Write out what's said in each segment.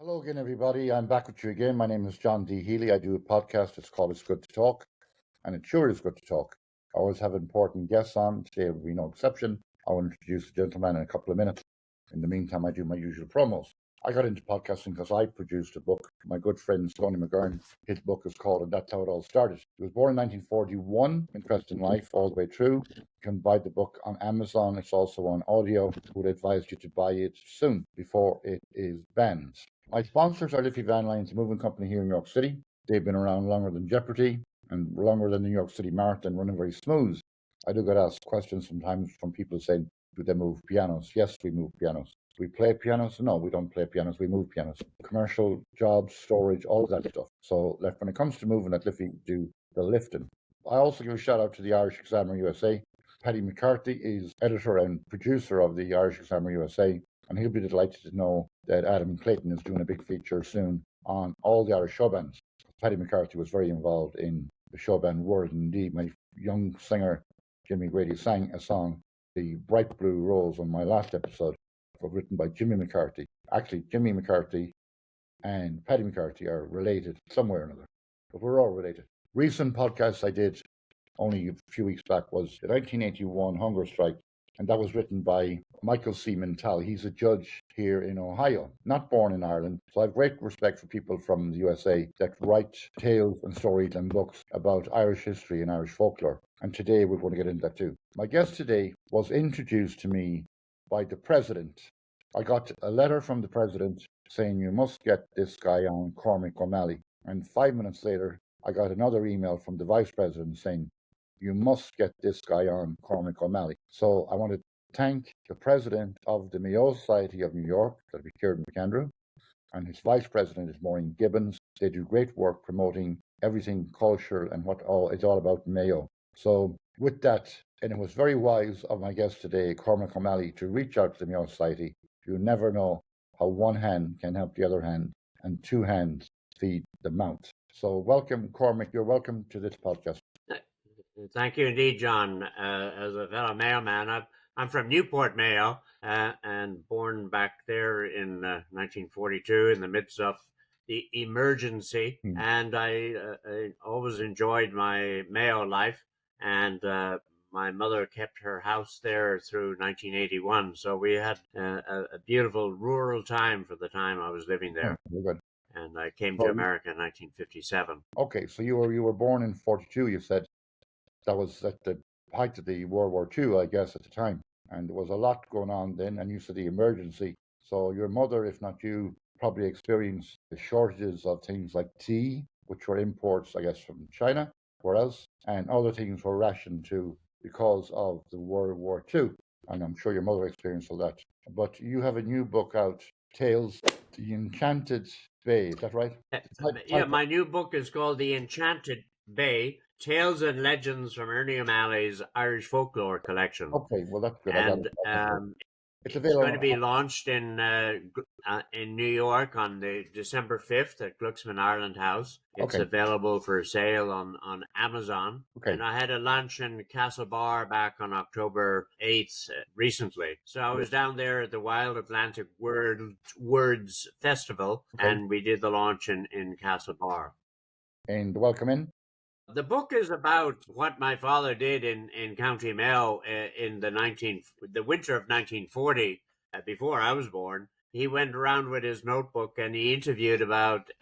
Hello again, everybody. I'm back with you again. My name is John D. Healy. I do a podcast. It's called It's Good to Talk, and it sure is good to talk. I always have important guests on. Today will be no exception. I will introduce the gentleman in a couple of minutes. In the meantime, I do my usual promos. I got into podcasting because I produced a book. My good friend Tony McGurn, his book is called And That's How It All Started. He was born in 1941, interested in life all the way through. You can buy the book on Amazon. It's also on audio. I would advise you to buy it soon before it is banned. My sponsors are Liffey Van Lines, a moving company here in New York City. They've been around longer than Jeopardy and longer than the New York City Marathon, running very smooth. I do get asked questions sometimes from people saying, do they move pianos? Yes, we move pianos. We play pianos? No, we don't play pianos. We move pianos. Commercial, jobs, storage, all of that stuff. So when it comes to moving, let Liffey do the lifting. I also give a shout out to the Irish Examiner USA. Paddy McCarthy is editor and producer of the Irish Examiner USA. And he'll be delighted to know that Adam Clayton is doing a big feature soon on all the Irish show bands. Paddy McCarthy was very involved in the show band world. Indeed, my young singer, Jimmy Grady, sang a song, The Bright Blue Rose, on my last episode, written by Jimmy McCarthy. Actually, Jimmy McCarthy and Paddy McCarthy are related somewhere or another, but we're all related. Recent podcasts I did only a few weeks back was the 1981 hunger strike, and that was written by Michael C. Mintal. He's a judge here in Ohio, not born in Ireland. So I have great respect for people from the USA that write tales and stories and books about Irish history and Irish folklore. And today we're going to get into that too. My guest today was introduced to me by the president. I got a letter from the president saying, you must get this guy on, Cormac O'Malley. And 5 minutes later, I got another email from the vice president saying, you must get this guy on, Cormac O'Malley. So I want to thank the president of the Mayo Society of New York, that'll be Kieran McAndrew, and his vice president is Maureen Gibbons. They do great work promoting everything culture and what it's all about Mayo. So with that, and it was very wise of my guest today, Cormac O'Malley, to reach out to the Mayo Society. You never know how one hand can help the other hand, and two hands feed the mouth. So welcome, Cormac. You're welcome to this podcast. Thank you indeed, John. As a fellow Mayo man, I'm from Newport, Mayo, and born back there in 1942 in the midst of the emergency. And I always enjoyed my Mayo life, and my mother kept her house there through 1981. So we had a beautiful rural time for the time I was living there. Very good. And I came to America in 1957. Okay, so you were born in 42, you said. That was at the height of the World War II, I guess, at the time. And there was a lot going on then, and you said the emergency. So your mother, if not you, probably experienced the shortages of things like tea, which were imports, I guess, from China, whereas, and other things were rationed too because of the World War II. And I'm sure your mother experienced all that. But you have a new book out, Tales, The Enchanted Bay, is that right? Yeah, my new book is called The Enchanted Bay, Tales and Legends from Ernie O'Malley's Irish Folklore collection. Okay, well, that's good. And it's going to be launched in New York on the December 5th at Glucksman Ireland House. It's available for sale on Amazon. Okay. And I had a launch in Castlebar back on October 8th recently. So I was down there at the Wild Atlantic Words Festival, and we did the launch in Castlebar. And welcome in. The book is about what my father did in County Mayo in the winter of 1940, before I was born. He went around with his notebook and he interviewed about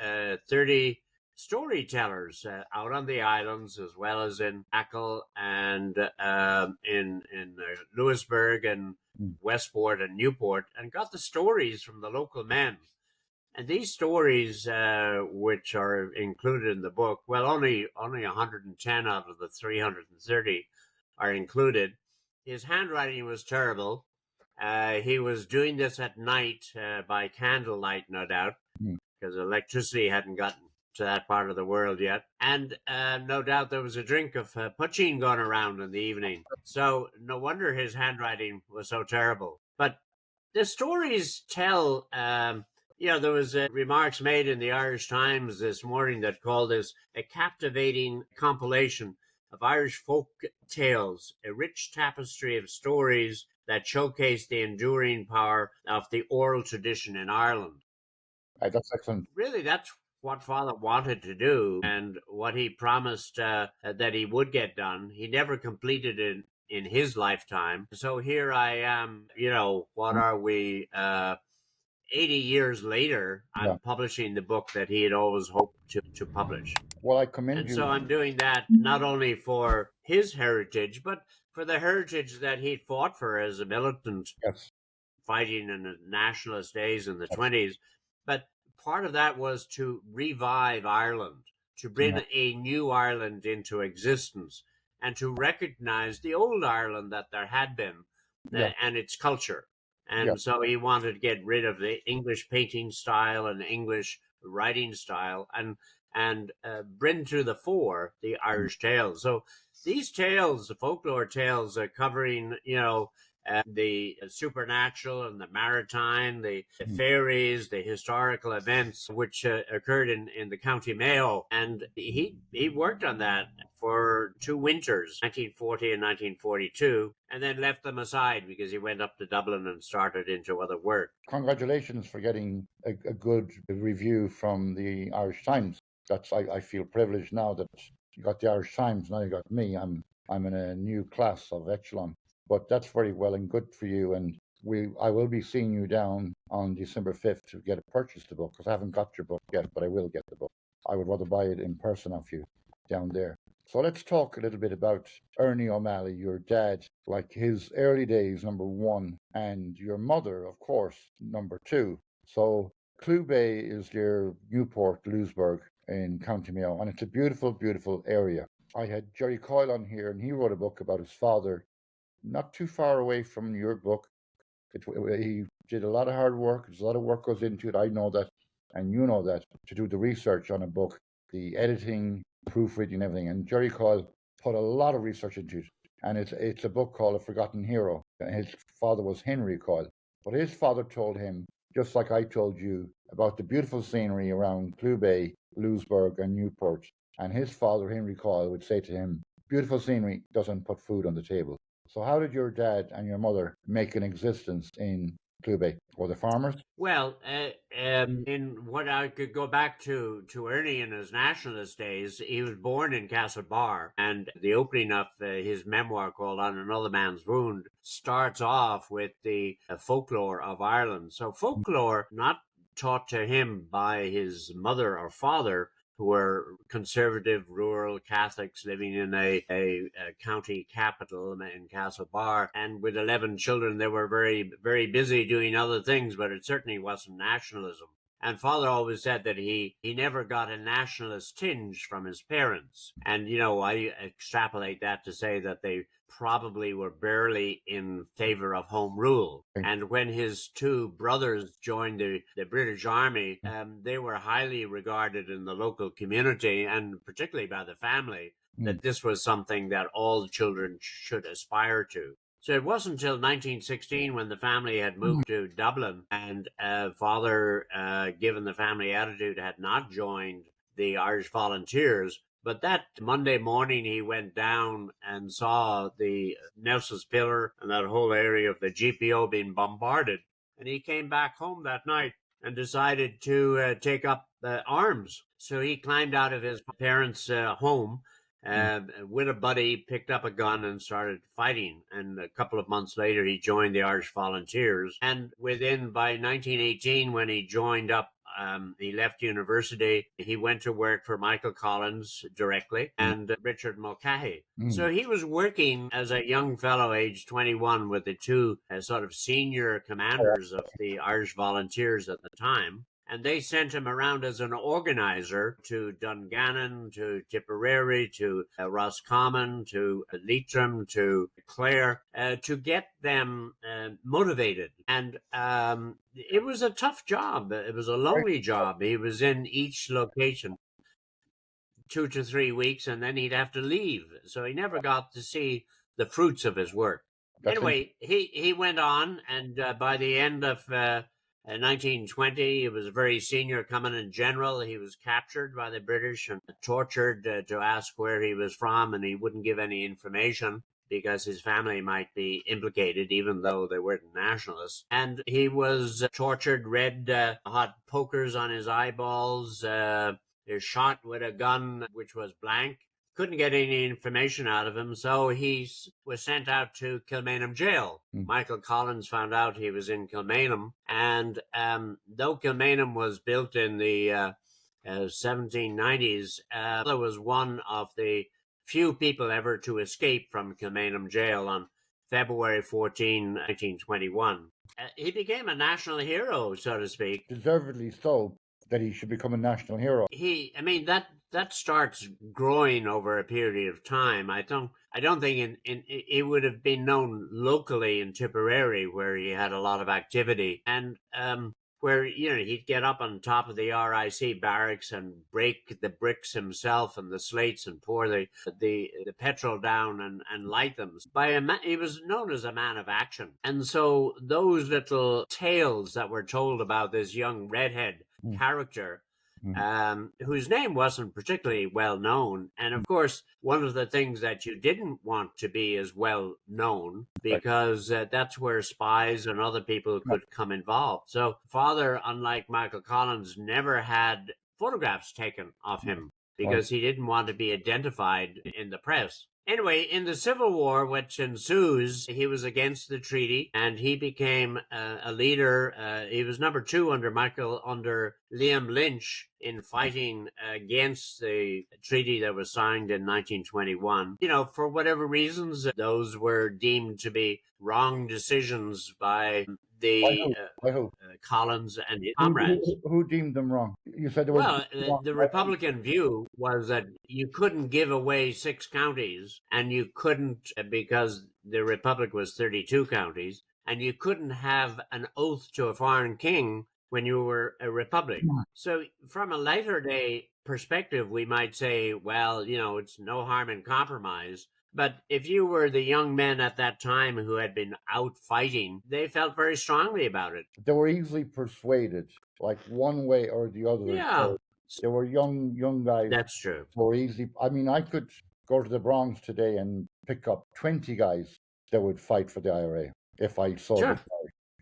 30 storytellers out on the islands, as well as in Achill and in Louisburg and Westport and Newport, and got the stories from the local men. And these stories, which are included in the book, well, only 110 out of the 330 are included. His handwriting was terrible. He was doing this at night by candlelight, no doubt, because electricity hadn't gotten to that part of the world yet. And no doubt there was a drink of poaching going around in the evening. So no wonder his handwriting was so terrible. But the stories tell... there was remarks made in the Irish Times this morning that called this a captivating compilation of Irish folk tales, a rich tapestry of stories that showcase the enduring power of the oral tradition in Ireland. That's excellent. Really, that's what Father wanted to do and what he promised that he would get done. He never completed it in his lifetime. So here I am, what Mm, are we, 80 years later, yeah. I'm publishing the book that he had always hoped to publish. Well, I commend And you. so I'm doing that not only for his heritage, but for the heritage that he fought for as a militant Yes. fighting in the nationalist days in the Yes. 20s. But part of that was to revive Ireland, to bring Yeah. a new Ireland into existence, and to recognize the old Ireland that there had been Yeah. and its culture. Yeah. And so he wanted to get rid of the English painting style and English writing style and bring to the fore the Mm, Irish tales. So these tales, the folklore tales, are covering, the supernatural and the maritime, the mm. fairies, the historical events which occurred in the County Mayo. And he worked on that for 2 winters, 1940 and 1942, and then left them aside because he went up to Dublin and started into other work. Congratulations for getting a good review from the Irish Times. I feel privileged now that you got the Irish Times. Now you got me. I'm in a new class of echelon, but that's very well and good for you. And I will be seeing you down on December 5th to purchase the book, because I haven't got your book yet, but I will get the book. I would rather buy it in person off you down there. So let's talk a little bit about Ernie O'Malley, your dad, like his early days, number one, and your mother, of course, number two. So Clew Bay is near Newport, Louisburg in County Mayo, and it's a beautiful, beautiful area. I had Jerry Coyle on here, and he wrote a book about his father, not too far away from your book. He did a lot of hard work. There's a lot of work goes into it. I know that, and you know that, to do the research on a book, the editing, proofreading, everything. And Jerry Coyle put a lot of research into it. And it's a book called A Forgotten Hero. His father was Henry Coyle, but his father told him, just like I told you, about the beautiful scenery around Clew Bay, Louisburg, and Newport. And his father, Henry Coyle, would say to him, "Beautiful scenery doesn't put food on the table." So how did your dad and your mother make an existence in Clew Bay? Were they farmers? Well, in what I could go back to Ernie in his nationalist days, he was born in Castlebar, and the opening of his memoir called "On Another Man's Wound" starts off with the folklore of Ireland. So folklore, not taught to him by his mother or father, who were conservative rural Catholics living in a county capital in Castlebar. And with 11 children, they were very, very busy doing other things, but it certainly wasn't nationalism. And father always said that he never got a nationalist tinge from his parents. And, I extrapolate that to say that they probably were barely in favor of home rule. And when his two brothers joined the British Army, they were highly regarded in the local community and particularly by the family that this was something that all the children should aspire to. So it wasn't until 1916 when the family had moved to Dublin and father, given the family attitude, had not joined the Irish Volunteers. But that Monday morning, he went down and saw the Nelson's Pillar and that whole area of the GPO being bombarded. And he came back home that night and decided to take up arms. So he climbed out of his parents' home with a buddy, picked up a gun and started fighting. And a couple of months later, he joined the Irish Volunteers. And by 1918, when he joined up, he left university. He went to work for Michael Collins directly and Richard Mulcahy. So he was working as a young fellow, aged 21, with the two sort of senior commanders of the Irish Volunteers at the time. And they sent him around as an organizer to Dungannon, to Tipperary, to Roscommon, to Leitrim, to Clare, to get them motivated. And it was a tough job. It was a lonely job. He was in each location 2 to 3 weeks, and then he'd have to leave. So he never got to see the fruits of his work. Anyway, he went on, and by the end of 1920, he was a very senior commandant general. He was captured by the British and tortured to ask where he was from, and he wouldn't give any information. because his family might be implicated, even though they weren't nationalists. And he was tortured, red hot pokers on his eyeballs, shot with a gun which was blank. Couldn't get any information out of him, so he was sent out to Kilmainham jail. Michael Collins found out he was in Kilmainham, and though Kilmainham was built in the 1790s, was one of the few people ever to escape from Kilmainham jail on February 14, 1921. He became a national hero, so to speak. Deservedly so, that he should become a national hero. That starts growing over a period of time. I don't think it would have been known locally in Tipperary, where he had a lot of activity, and where he'd get up on top of the RIC barracks and break the bricks himself and the slates and pour the petrol down and light them. He was known as a man of action, and so those little tales that were told about this young redhead character, whose name wasn't particularly well known. And of course, one of the things that you didn't want to be as well known, because that's where spies and other people could come involved. So father, unlike Michael Collins, never had photographs taken of him because he didn't want to be identified in the press. Anyway, in the Civil War, which ensues, he was against the treaty, and he became a leader. He was number 2 under Liam Lynch in fighting against the treaty that was signed in 1921. For whatever reasons, those were deemed to be wrong decisions by the Collins and his comrades. Who deemed them wrong? You said the Republican view was that you couldn't give away 6 counties, and you couldn't, because the Republic was 32 counties, and you couldn't have an oath to a foreign king when you were a republic. So from a later day perspective, we might say, well, it's no harm in compromise. But if you were the young men at that time who had been out fighting, they felt very strongly about it. They were easily persuaded, like one way or the other. Yeah. So they were young guys. That's true. Were easily. I mean, I could go to the Bronx today and pick up 20 guys that would fight for the IRA if I saw them.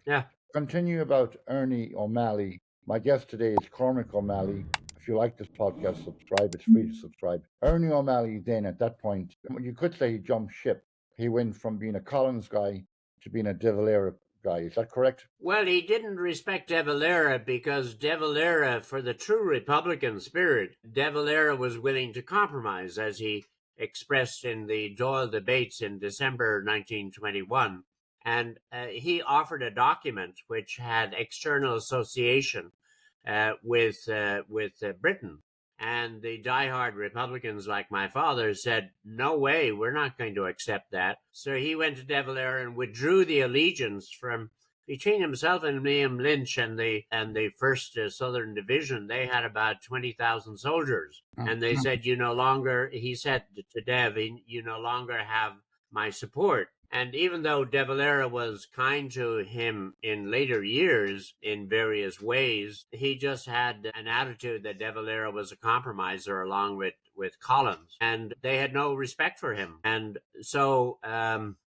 Yeah. Continue about Ernie O'Malley. My guest today is Cormac O'Malley. If you like this podcast, subscribe. It's free to subscribe. Ernie O'Malley then, at that point, you could say he jumped ship. He went from being a Collins guy to being a De Valera guy. Is that correct? Well, he didn't respect De Valera because De Valera, for the true Republican spirit, De Valera was willing to compromise, as he expressed in the Doyle debates in December 1921. And he offered a document which had external association with Britain. And the diehard Republicans like my father said, no way, we're not going to accept that. So he went to De Valera and withdrew the allegiance from between himself and Liam Lynch and the 1st Southern Division. They had about 20,000 soldiers. And they said, he said to Dev, you no longer have my support. And even though De Valera was kind to him in later years in various ways, he just had an attitude that De Valera was a compromiser along with Collins. And they had no respect for him. And so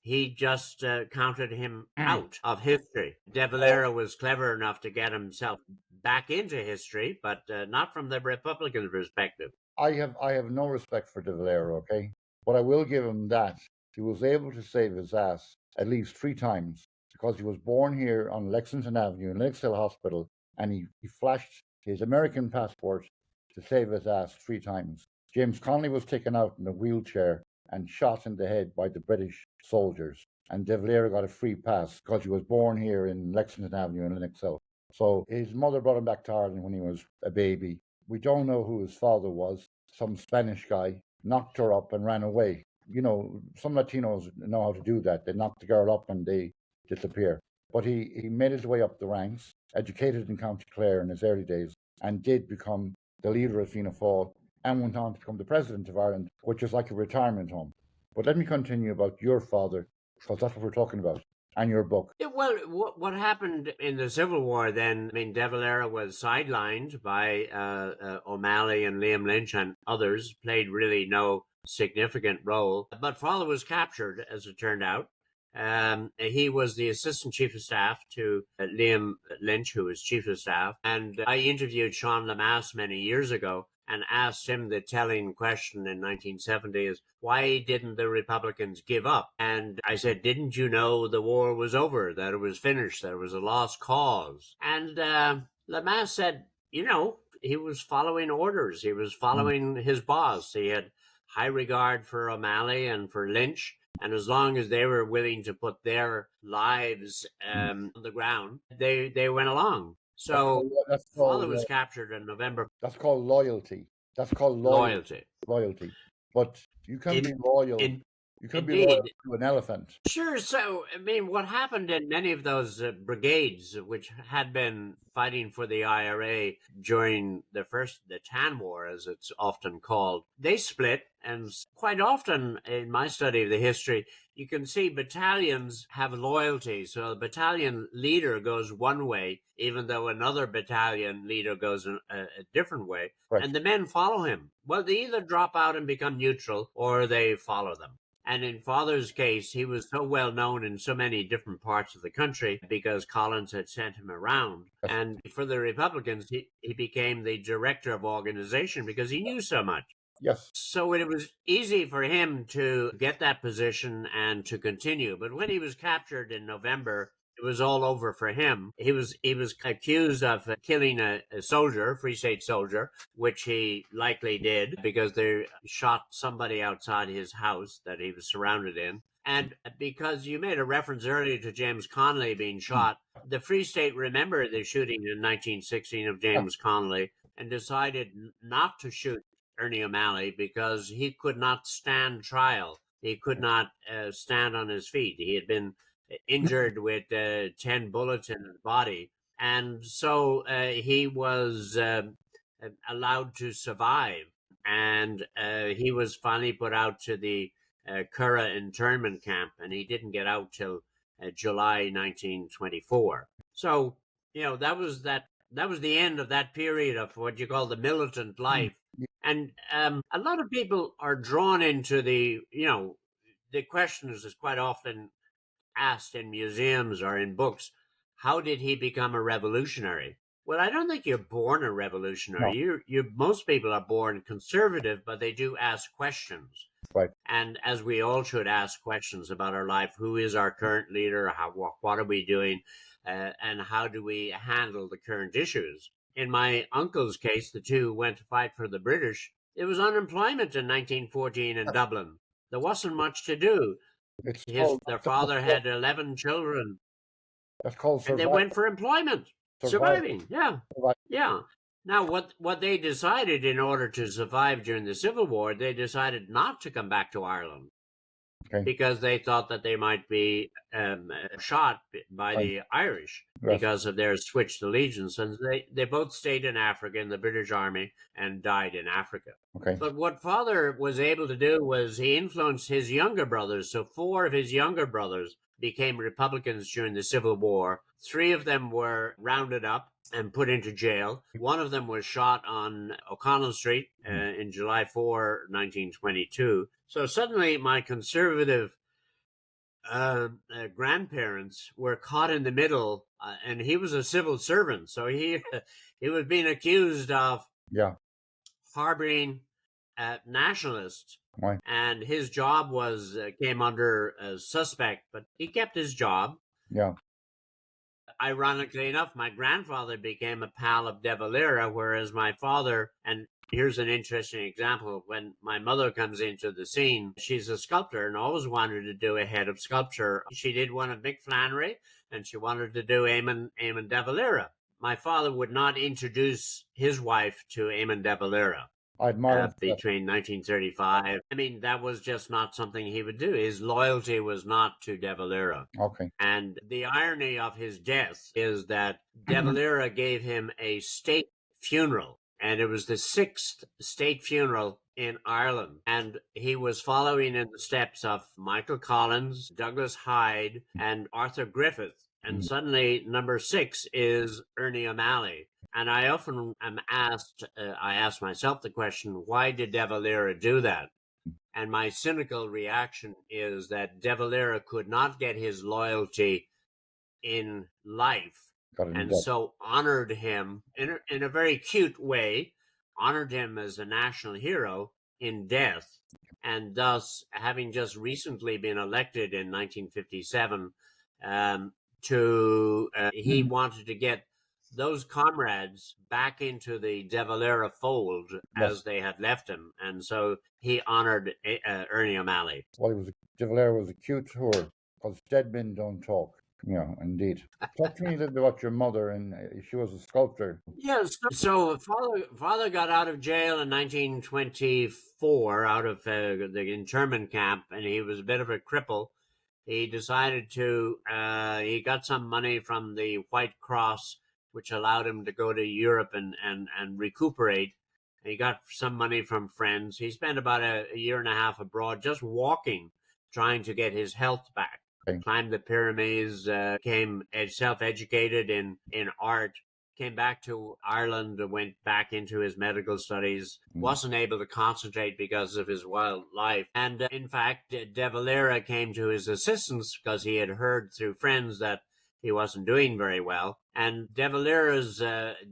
he just counted him out of history. De Valera was clever enough to get himself back into history, but not from the Republican perspective. I have no respect for De Valera, okay? But I will give him that. He was able to save his ass at least 3 times because he was born here on Lexington Avenue in Lenox Hill Hospital, and he flashed his American passport to save his ass 3 times. James Connolly was taken out in a wheelchair and shot in the head by the British soldiers, and De Valera got a free pass because he was born here in Lexington Avenue in Lenox Hill. So his mother brought him back to Ireland when he was a baby. We don't know who his father was. Some Spanish guy knocked her up and ran away. Some Latinos know how to do that. They knock the girl up and they disappear. But he made his way up the ranks, educated in County Clare in his early days, and did become the leader of Fianna Fáil, and went on to become the president of Ireland, which is like a retirement home. But let me continue about your father, because that's what we're talking about. and your book. Yeah, well, what happened in the Civil War then? I mean, De Valera was sidelined by O'Malley and Liam Lynch, and others played really no significant role. But Father was captured, as it turned out. He was the assistant chief of staff to Liam Lynch, who was chief of staff. And I interviewed Sean Lemass many years ago and asked him the telling question in 1970 is, why didn't the Republicans give up? And I said, didn't you know the war was over, that it was finished, that it was a lost cause? And Lemass said, he was following orders. He was following his boss. He had high regard for O'Malley and for Lynch. And as long as they were willing to put their lives on the ground, they went along. So Father was captured in November. That's called loyalty. That's called loyalty. But you can be loyal. You can be loyal to an elephant. Sure. So, I mean, what happened in many of those brigades, which had been fighting for the IRA during the Tan War, as it's often called, they split. And quite often in my study of the history, you can see battalions have loyalty. So the battalion leader goes one way, even though another battalion leader goes a different way. Right. And the men follow him. Well, they either drop out and become neutral or they follow them. And in Father's case, he was so well known in so many different parts of the country because Collins had sent him around. Yes. And for the Republicans, he became the director of organization because he knew so much. Yes. So it was easy for him to get that position and to continue. But when he was captured in November, it was all over for him. He was accused of killing a soldier, a Free State soldier, which he likely did because they shot somebody outside his house that he was surrounded in. And because you made a reference earlier to James Connolly being shot, the Free State remembered the shooting in 1916 of James Connolly and decided not to shoot Ernie O'Malley because he could not stand trial. He could not stand on his feet. He had been injured with 10 bullets in his body. And so he was allowed to survive. And he was finally put out to the Curragh internment camp, and he didn't get out till July 1924. So, that was the end of that period of what you call the militant life. And a lot of people are drawn into the question is quite often asked in museums or in books, how did he become a revolutionary? Well, I don't think you're born a revolutionary. No. Most people are born conservative, but they do ask questions. Right. And as we all should ask questions about our life, who is our current leader? What are we doing? And how do we handle the current issues? In my uncle's case, the two went to fight for the British. It was unemployment in 1914 in Dublin. There wasn't much to do. Their father had 11 children. That's called surviving. And they went for employment. Surviving. Yeah. Yeah. Now, what they decided in order to survive during the Civil War, they decided not to come back to Ireland. Okay. Because they thought that they might be shot by the Irish because of their switched allegiance. And they both stayed in Africa in the British Army and died in Africa. Okay. But what Father was able to do was he influenced his younger brothers. So 4 of his younger brothers became Republicans during the Civil War. 3 of them were rounded up and put into jail. 1 of them was shot on O'Connell Street in July 4, 1922. So suddenly my conservative grandparents were caught in the middle, and he was a civil servant. So he was being accused of harboring nationalists. Right. And his job came under suspect, but he kept his job. Yeah. Ironically enough, my grandfather became a pal of De Valera, whereas my father, and here's an interesting example, when my mother comes into the scene, she's a sculptor and always wanted to do a head of sculpture. She did one of Mick Flannery, and she wanted to do Eamon De Valera. My father would not introduce his wife to Eamon De Valera. I admire between 1935. I mean, that was just not something he would do. His loyalty was not to De Valera. Okay. And the irony of his death is that De Valera gave him a state funeral, and it was the 6th state funeral in Ireland. And he was following in the steps of Michael Collins, Douglas Hyde, and Arthur Griffith. And suddenly, number 6 is Ernie O'Malley. And I often am asked, I ask myself the question, why did De Valera do that? And my cynical reaction is that De Valera could not get his loyalty in life, and so honored him in a very cute way, honored him as a national hero in death. And thus, having just recently been elected in 1957, he wanted to get those comrades back into the De Valera fold as they had left him. And so he honored Ernie O'Malley. Well, De Valera was a cute tour, because dead men don't talk. Yeah, indeed. Talk to me a little bit about your mother, and she was a sculptor. Yes. So father got out of jail in 1924, out of the internment camp, and he was a bit of a cripple. He decided to, he got some money from the White Cross, which allowed him to go to Europe and recuperate. He got some money from friends. He spent about a year and a half abroad just walking, trying to get his health back. Climbed the pyramids, became self-educated in art, came back to Ireland, went back into his medical studies, wasn't able to concentrate because of his wild life. And in fact, De Valera came to his assistance because he had heard through friends that he wasn't doing very well. And De Valera's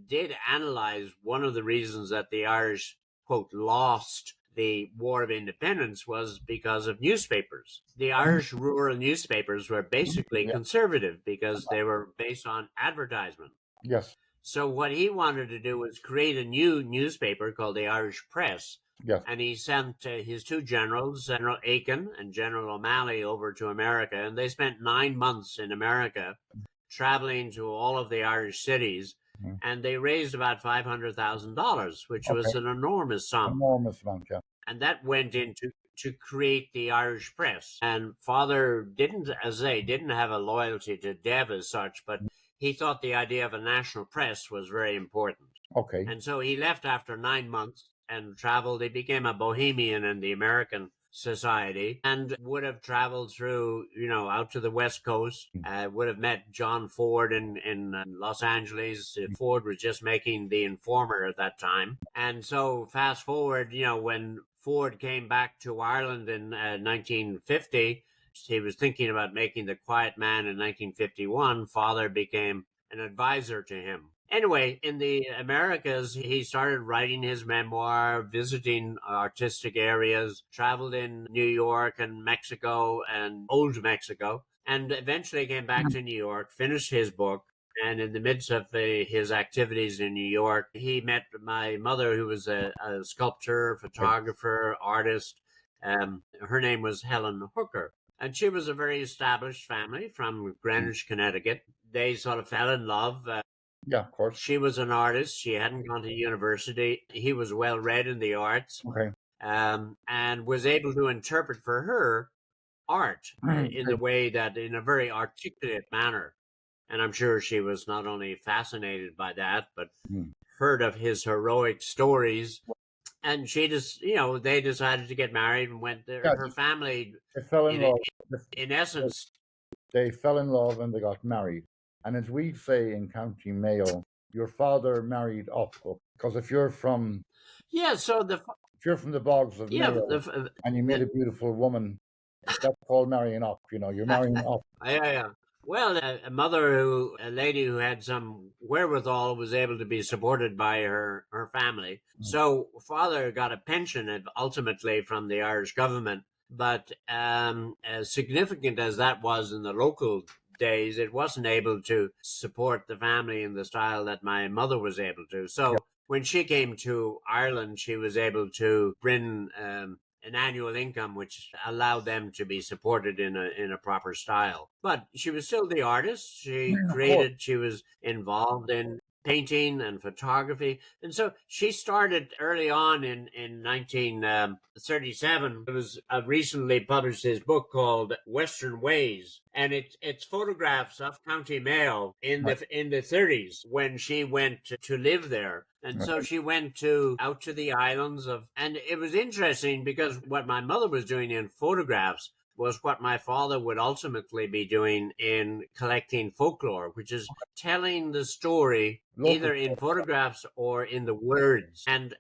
did analyze one of the reasons that the Irish, quote, lost the War of Independence was because of newspapers. The Irish rural newspapers were basically conservative because they were based on advertisement. Yes. So what he wanted to do was create a new newspaper called the Irish Press. Yes. And he sent his 2 generals, General Aiken and General O'Malley, over to America. And they spent 9 months in America, traveling to all of the Irish cities. And they raised about $500,000, which was an enormous sum. Enormous amount, yeah. And that went into to create the Irish Press. And father didn't have a loyalty to Dev as such, but he thought the idea of a national press was very important. Okay. And so he left after 9 months and traveled. He became a bohemian in the American society and would have traveled through, out to the West Coast, would have met John Ford in Los Angeles. Ford was just making The Informer at that time. And so fast forward, when Ford came back to Ireland in 1950, he was thinking about making The Quiet Man in 1951. Father became an advisor to him. Anyway, in the Americas, he started writing his memoir, visiting artistic areas, traveled in New York and Mexico and Old Mexico, and eventually came back to New York, finished his book. And in the midst of his activities in New York, he met my mother, who was a sculptor, photographer, artist. Her name was Helen Hooker. And she was a very established family from Greenwich, Connecticut. They sort of fell in love. Yeah, of course. She was an artist. She hadn't gone to university. He was well read in the arts. Okay. And was able to interpret for her art in the way that, in a very articulate manner. And I'm sure she was not only fascinated by that, but heard of his heroic stories. And she just, they decided to get married and went there. Her family, they fell in love. In essence, they fell in love and they got married. And as we say in County Mayo, your father married up, because if you're from if you're from the bogs of Mayo and you meet a beautiful woman, that's called marrying up. You're marrying up. Yeah. Well, a lady who had some wherewithal, was able to be supported by her family. So father got a pension ultimately from the Irish government, but as significant as that was in the local days, it wasn't able to support the family in the style that my mother was able to. So when she came to Ireland, she was able to bring an annual income which allowed them to be supported in a proper style. But she was still the artist. She created, she was involved in painting and photography. And so she started early on in 1937. It was recently published his book called Western Ways. And it's photographs of County Mayo in the 30s when she went to live there. And so she went out to the islands and it was interesting because what my mother was doing in photographs was what my father would ultimately be doing in collecting folklore, which is telling the story either in photographs or in the words. And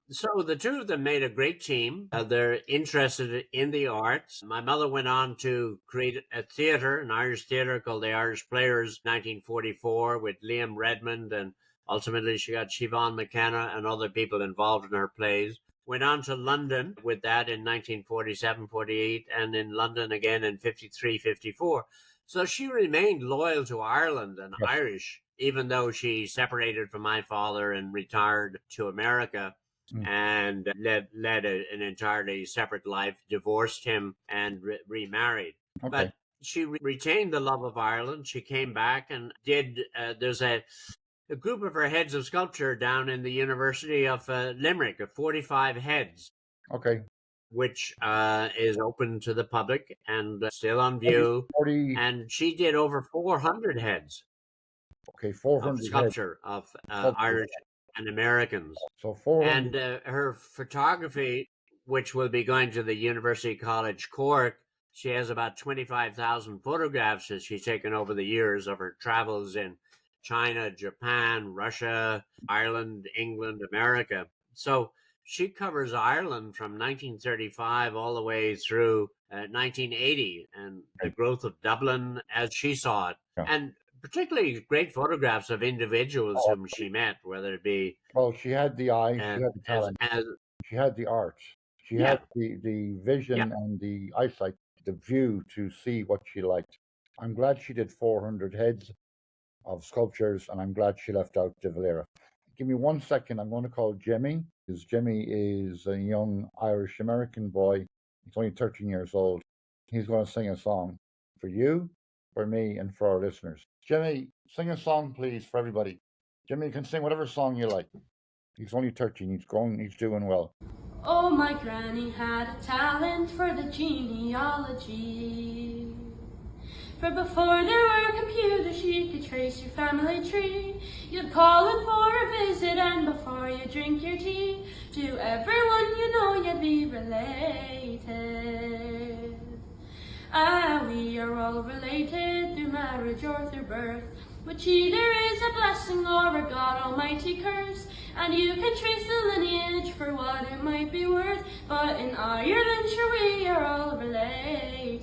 so the two of them made a great team. They're interested in the arts. My mother went on to create a theater, an Irish theater called the Irish Players, 1944, with Liam Redmond, and ultimately she got Siobhan McKenna and other people involved in her plays. Went on to London with that in 1947, 48, and in London again in 53, 54. So she remained loyal to Ireland and Irish, even though she separated from my father and retired to America and led an entirely separate life, divorced him and remarried. But she retained the love of Ireland. She came back and did, there's a group of her heads of sculpture down in the University of Limerick, of 45 heads. Which is open to the public and still on view. And she did over 400 heads. 400 of sculpture heads. Of Irish and Americans. So 400. And her photography, which will be going to the University College Cork, she has about 25,000 photographs that she's taken over the years of her travels in China, Japan, Russia, Ireland, England, America. So she covers Ireland from 1935 all the way through 1980 and the growth of Dublin as she saw it. And particularly great photographs of individuals whom she met, whether it be... Well, she had the eye, she had the talent, she had the arts, she had the vision and the eyesight, the view to see what she liked. I'm glad she did 400 heads of sculptures, and I'm glad she left out De Valera. Give me 1 second. I'm going to call Jimmy, because Jimmy is a young Irish-American boy. He's only 13 years old. He's going to sing a song for you, for me, and for our listeners. Jimmy, sing a song, please, for everybody. Jimmy can sing whatever song you like. He's only 13. He's growing. He's doing well. Oh, my granny had a talent for the genealogy. For before there were computers, she could trace your family tree. You'd call in for a visit, and before you drink your tea, to everyone you know you'd be related. We are all related through marriage or through birth, which either is a blessing or a God Almighty curse. And you can trace the lineage for what it might be worth, but in Ireland sure we are all related.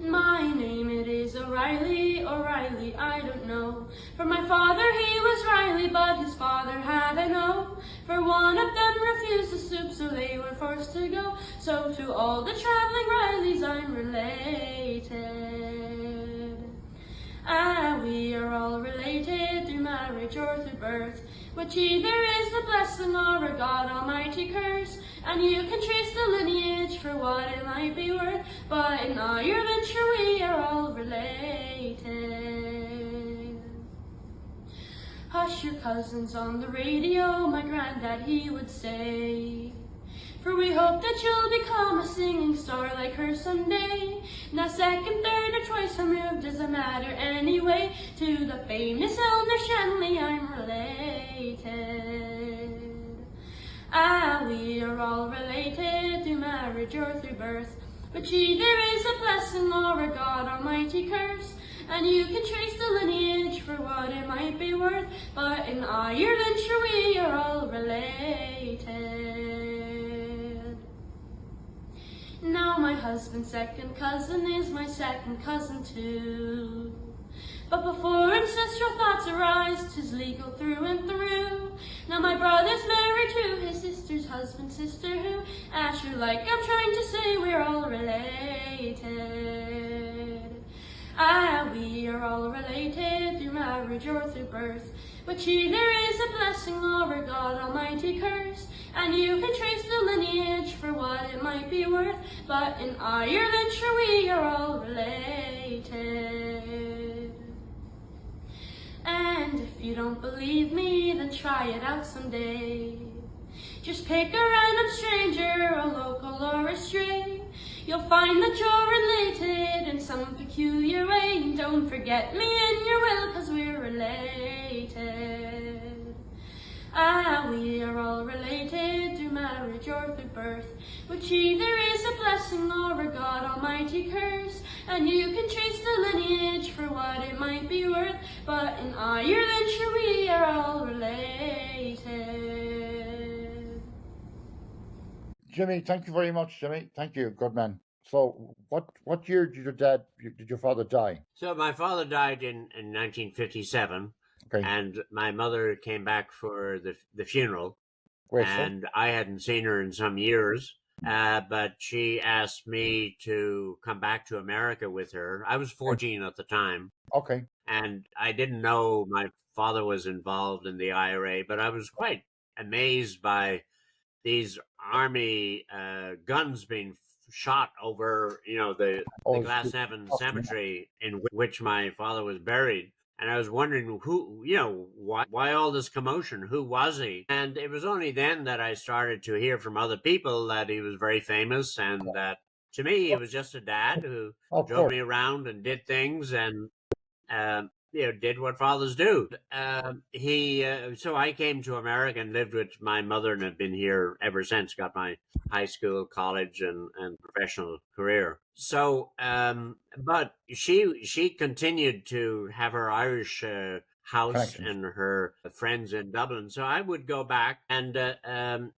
My name it is O'Reilly, O'Reilly, I don't know. For my father he was Riley, but his father had I know. For one of them refused the soup, so they were forced to go. So to all the travelling Rileys I'm related. We are all related through marriage or through birth, which either is a blessing or a God Almighty curse. And you can trace the lineage for what it might be worth, but in Ireland sure we are all related. Hush your cousins on the radio, my granddad he would say, for we hope that you'll become a singing star like her someday. Now second, third, or twice removed doesn't matter anyway. To the famous Eleanor Shanley I'm related. We are all related through marriage or through birth, which either is a blessing or a God Almighty curse. And you can trace the lineage for what it might be worth, but in Ireland sure we are all related. Now my husband's second cousin is my second cousin too. But before ancestral thoughts arise, 'tis legal through and through. Now my brother's married to his sister's husband's sister who, Asher, like I'm trying to say, we're all related. We are all related through marriage or through birth, which either is a blessing or a God Almighty curse. And you can trace the lineage for what it might be worth, but in Ireland sure we are all related. And if you don't believe me, then try it out someday. Just pick a random stranger, a local or a stray. You'll find that you're related in some peculiar way. And don't forget me in your will, 'cause we're related. We are all related through marriage or through birth, which either is a blessing or a God Almighty curse. And you can trace the lineage for what it might be worth, but in Ireland, sure, we are all related. Jimmy, thank you very much, Jimmy. Thank you, good man. So, what year did your father die? So my father died in 1957. Okay, And my mother came back for the funeral, great stuff. and I hadn't seen her in some years. But she asked me to come back to America with her. I was 14 at the time, Okay, and I didn't know my father was involved in the IRA, but I was quite amazed by these army guns being shot over, the Glasnevin cemetery in which my father was buried. And I was wondering why all this commotion? Who was he? And it was only then that I started to hear from other people that he was very famous, and that to me, he was just a dad who drove me around and did things, and did what fathers do. So I came to America and lived with my mother, and have been here ever since. Got my high school, college, and professional career. So, but she continued to have her Irish house and her friends in Dublin. So I would go back and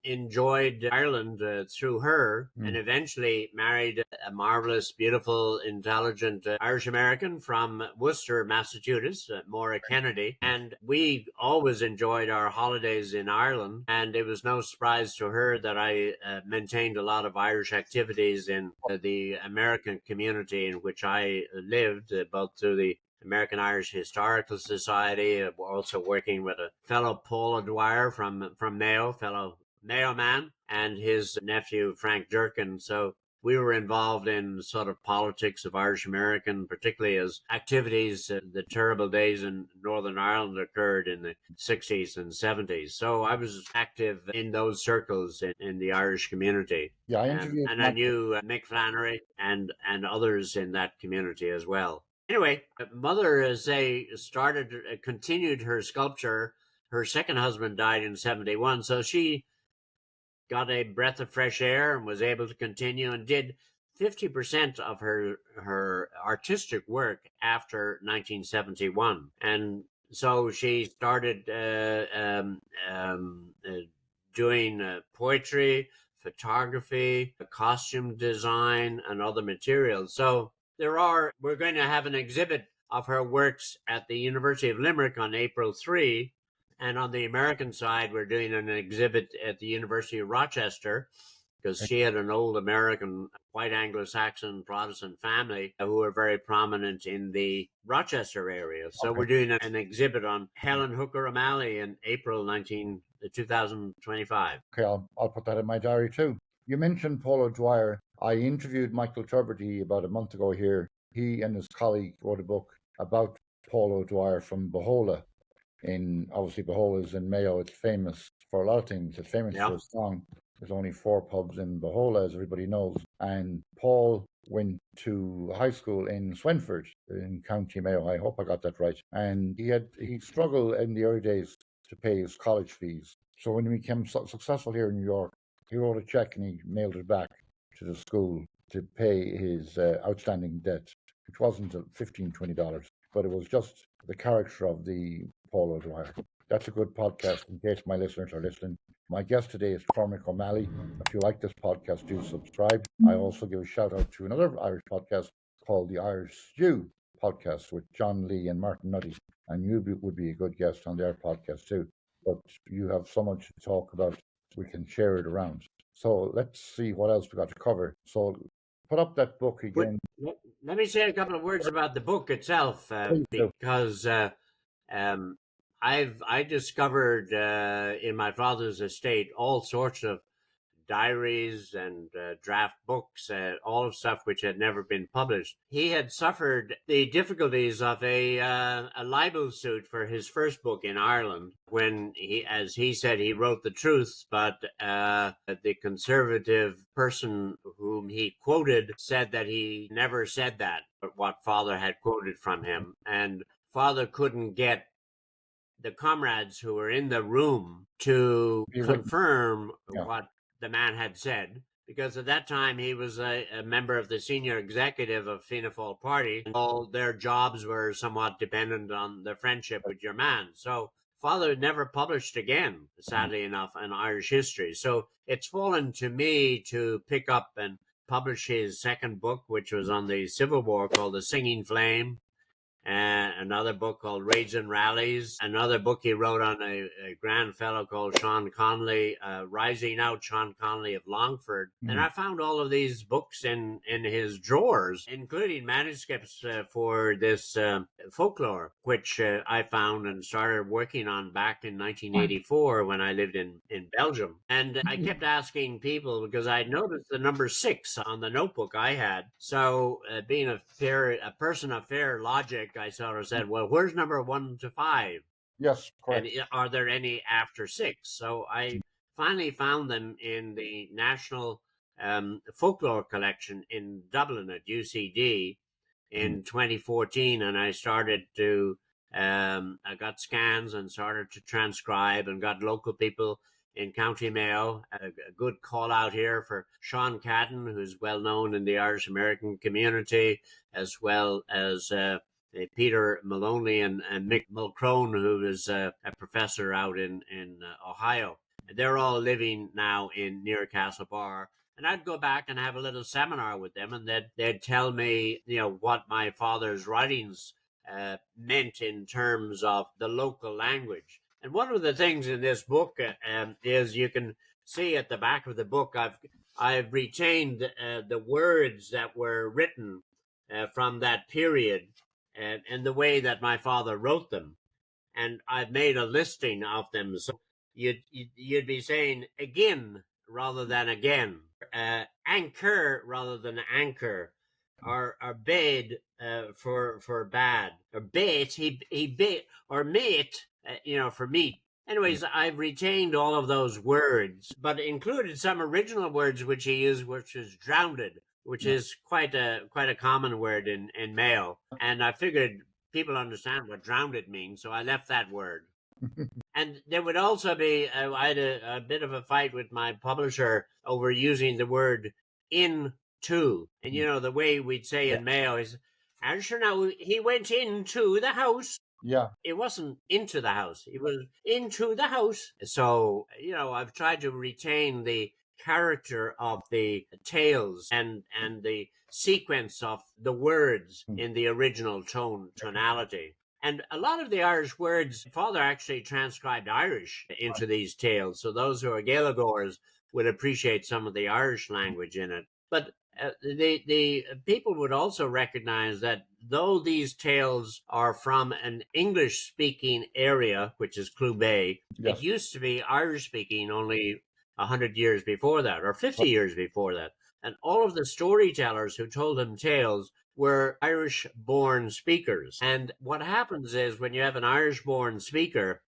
enjoyed Ireland through her, and eventually married a marvelous, beautiful, intelligent Irish American from Worcester, Massachusetts, Maura Kennedy. And we always enjoyed our holidays in Ireland, and it was no surprise to her that I maintained a lot of Irish activities in the American community in which I lived, both through the American Irish Historical Society, also working with a fellow Paul O'Dwyer from Mayo, fellow Mayo man, and his nephew Frank Durkin. So we were involved in sort of politics of Irish American, particularly as activities, the terrible days in Northern Ireland occurred in the 60s and 70s. So I was active in those circles in the Irish community. Yeah, I interviewed and I knew Mick Flannery and others in that community as well. Anyway, mother, as they continued her sculpture. Her second husband died in 71, so she got a breath of fresh air and was able to continue, and did 50% of her artistic work after 1971. And so she started doing poetry, photography, costume design, and other materials. So we're going to have an exhibit of her works at the University of Limerick on April 3. And on the American side, we're doing an exhibit at the University of Rochester, because she had an old American, white Anglo-Saxon Protestant family who were very prominent in the Rochester area. So we're doing an exhibit on Helen Hooker O'Malley in April 2025. Okay, I'll put that in my diary too. You mentioned Paul O'Dwyer. I interviewed Michael Tuberty about a month ago here. He and his colleague wrote a book about Paul O'Dwyer from Bohola. Obviously, Bohola is in Mayo. It's famous for a lot of things. It's famous for a song. There's only 4 pubs in Bohola, as everybody knows. And Paul went to high school in Swinford in County Mayo. I hope I got that right. And he struggled in the early days to pay his college fees. So when he became successful here in New York, he wrote a check and he mailed it back to the school to pay his outstanding debt, which wasn't $15, $20, but it was just the character of the Paul O'Dwyer. That's a good podcast in case my listeners are listening. My guest today is Cormac O'Malley. If you like this podcast, do subscribe. I also give a shout out to another Irish podcast called the Irish Stew podcast with John Lee and Martin Nutty. And you would be a good guest on their podcast too. But you have so much to talk about, we can share it around. So let's see what else we got to cover. So put up that book again. Let me say a couple of words about the book itself, because I discovered in my father's estate all sorts of diaries and draft books, all of stuff which had never been published. He had suffered the difficulties of a libel suit for his first book in Ireland when he, as he said, he wrote the truth, but the conservative person whom he quoted said that he never said that, but what Father had quoted from him. And Father couldn't get the comrades who were in the room to confirm what the man had said, because at that time he was a member of the senior executive of Fianna Fáil party, and all their jobs were somewhat dependent on the friendship with your man. So Father never published again, sadly enough, in Irish history. So it's fallen to me to pick up and publish his second book, which was on the Civil War, called The Singing Flame. Another book called Raids and Rallies, another book he wrote on a grand fellow called Sean Connolly, Rising Out Sean Connolly of Longford. And I found all of these books in his drawers, including manuscripts for this Folklore, which I found and started working on back in 1984 when I lived in Belgium. And I kept asking people, because I noticed the number 6 on the notebook I had. So being a person of fair logic, I sort of said, well, where's number 1 to 5? Yes, correct. And are there any after 6? So I finally found them in the National Folklore Collection in Dublin at UCD in 2014. And I started to, I got scans and started to transcribe and got local people in County Mayo. A good call out here for Sean Cadden, who's well known in the Irish American community, as well as Peter Maloney and Mick Mulcrone, who is a professor out in Ohio. They're all living now in near Castlebar. And I'd go back and have a little seminar with them, and they'd tell me, what my father's writings meant in terms of the local language. And one of the things in this book is, you can see at the back of the book, I've retained the words that were written from that period, and the way that my father wrote them. And I've made a listing of them. So you'd be saying again rather than again, anchor rather than anchor, or bade for bad, or bait, he bait, or mate, for meat. Anyways, I've retained all of those words, but included some original words which he used, which is drowned, which is quite a common word in Mayo. And I figured people understand what drowned means, so I left that word. And there would also be, I had a bit of a fight with my publisher over using the word into. And, the way we'd say in Mayo is, and sure now, he went into the house. Yeah. It wasn't into the house. It was into the house. So, I've tried to retain the character of the tales and the sequence of the words in the original tonality. And a lot of the Irish words, Father actually transcribed Irish into these tales. So those who are Gaelegores would appreciate some of the Irish language in it. But the people would also recognize that though these tales are from an English-speaking area, which is Clew Bay, it used to be Irish-speaking only 100 years before that, or 50 years before that. And all of the storytellers who told them tales were Irish-born speakers. And what happens is, when you have an Irish-born speaker,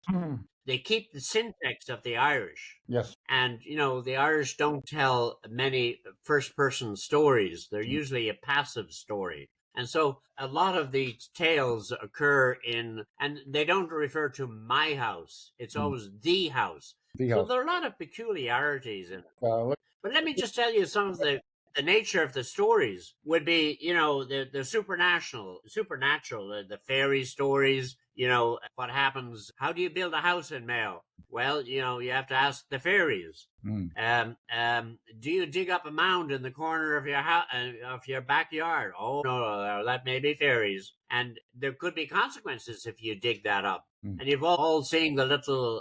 they keep the syntax of the Irish. Yes. And, the Irish don't tell many first-person stories. They're usually a passive story. And so a lot of the tales occur and they don't refer to my house. It's always the house. So there are a lot of peculiarities in it. But let me just tell you some of the nature of the stories would be, the supernatural, the fairy stories, what happens, how do you build a house in Mayo? Well, you have to ask the fairies. Do you dig up a mound in the corner of your house, of your backyard? Oh, no, that may be fairies. And there could be consequences if you dig that up. And you've all seen the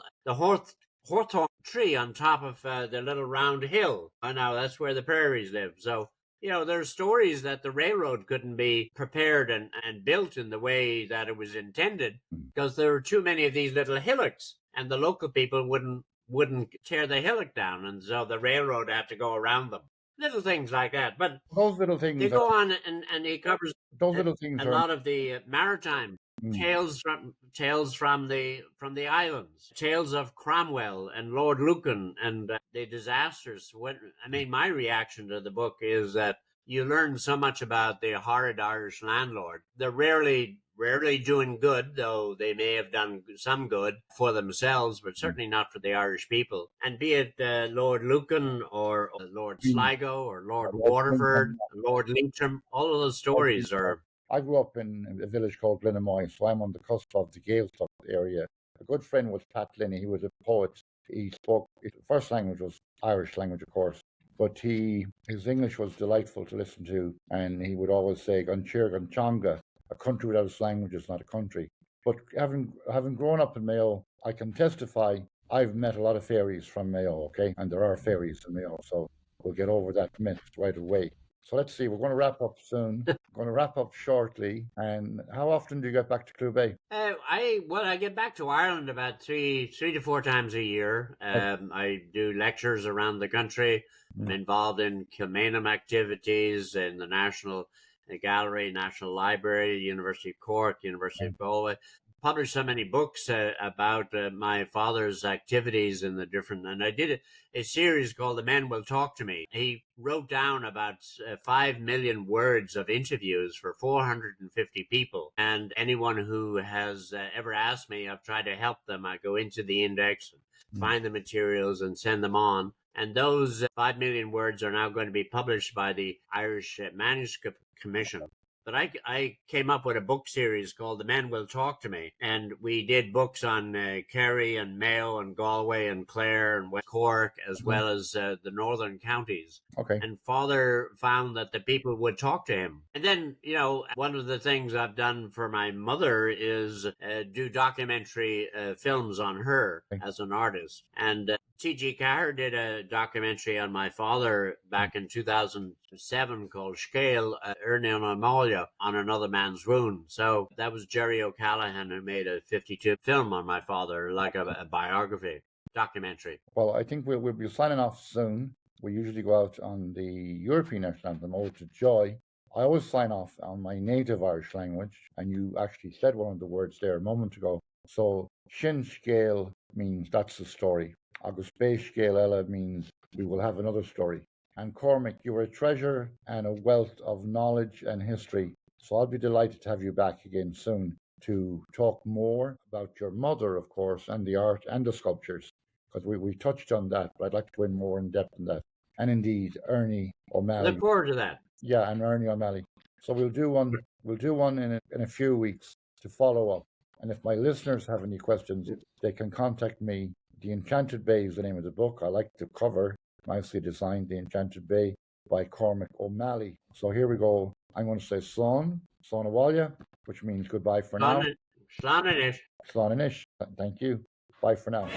hawthorn tree on top of the little round hill. And now that's where the prairies live. So, there's stories that the railroad couldn't be prepared and built in the way that it was intended because there were too many of these little hillocks, and the local people wouldn't wouldn't tear the hillock down, and so the railroad had to go around them. Little things like that. But Those little they things go are, on, and he covers those little things a are, lot of the maritime tales from the islands, tales of Cromwell and Lord Lucan and the disasters. My reaction to the book is that you learn so much about the horrid Irish landlord. They're rarely doing good, though they may have done some good for themselves, but certainly not for the Irish people. And be it Lord Lucan or Lord Sligo or Lord Waterford, Lord Leitrim, all of those stories are. I grew up in a village called Glenamoy, so I'm on the cusp of the Gaeltacht area. A good friend was Pat Linney. He was a poet. He spoke, his first language was Irish language, of course, but his English was delightful to listen to, and he would always say, Ganchir Ganchanga, a country without its language is not a country. But having grown up in Mayo, I can testify I've met a lot of fairies from Mayo, okay? And there are fairies in Mayo, so we'll get over that myth right away. So let's see, we're going to wrap up soon. We're going to wrap up shortly. And how often do you get back to Clew Bay? I get back to Ireland about three to four times a year. I do lectures around the country. I'm involved in Kilmainham activities in the National Gallery, National Library, University of Cork, University of Galway. Published so many books about my father's activities in the different, and I did a series called The Men Will Talk to Me. He wrote down about 5 million words of interviews for 450 people, and anyone who has ever asked me, I've tried to help them. I go into the index, find the materials, and send them on. And those 5 million words are now going to be published by the Irish Manuscript Commission. But I came up with a book series called The Men Will Talk to Me. And we did books on Kerry and Mayo and Galway and Clare and West Cork, as well as the northern counties. Okay. And Father found that the people would talk to him. And then, one of the things I've done for my mother is do documentary films on her as an artist. And T.G. Carr did a documentary on my father back in 2007 called Scale, Ernie O'Malley on Another Man's Wound. So that was Jerry O'Callaghan who made a 52 film on my father, like a biography, documentary. Well, I think we'll be signing off soon. We usually go out on the European national anthem, Ode to Joy. I always sign off on my native Irish language, and you actually said one of the words there a moment ago. So, Shin Scale means that's the story. Agus Bay Scale Ella means we will have another story. And Cormac, you are a treasure and a wealth of knowledge and history. So I'll be delighted to have you back again soon to talk more about your mother, of course, and the art and the sculptures, because we touched on that, but I'd like to go in more in depth on that. And indeed, Ernie O'Malley. Look forward to that. Yeah, and Ernie O'Malley. So we'll do one in a few weeks to follow up. And if my listeners have any questions, they can contact me. The Enchanted Bay is the name of the book. I like the cover, nicely designed, The Enchanted Bay by Cormac O'Malley. So here we go. I'm going to say Slán Awalia, which means goodbye for now. Slán Inish. Slán Inish. Thank you. Bye for now.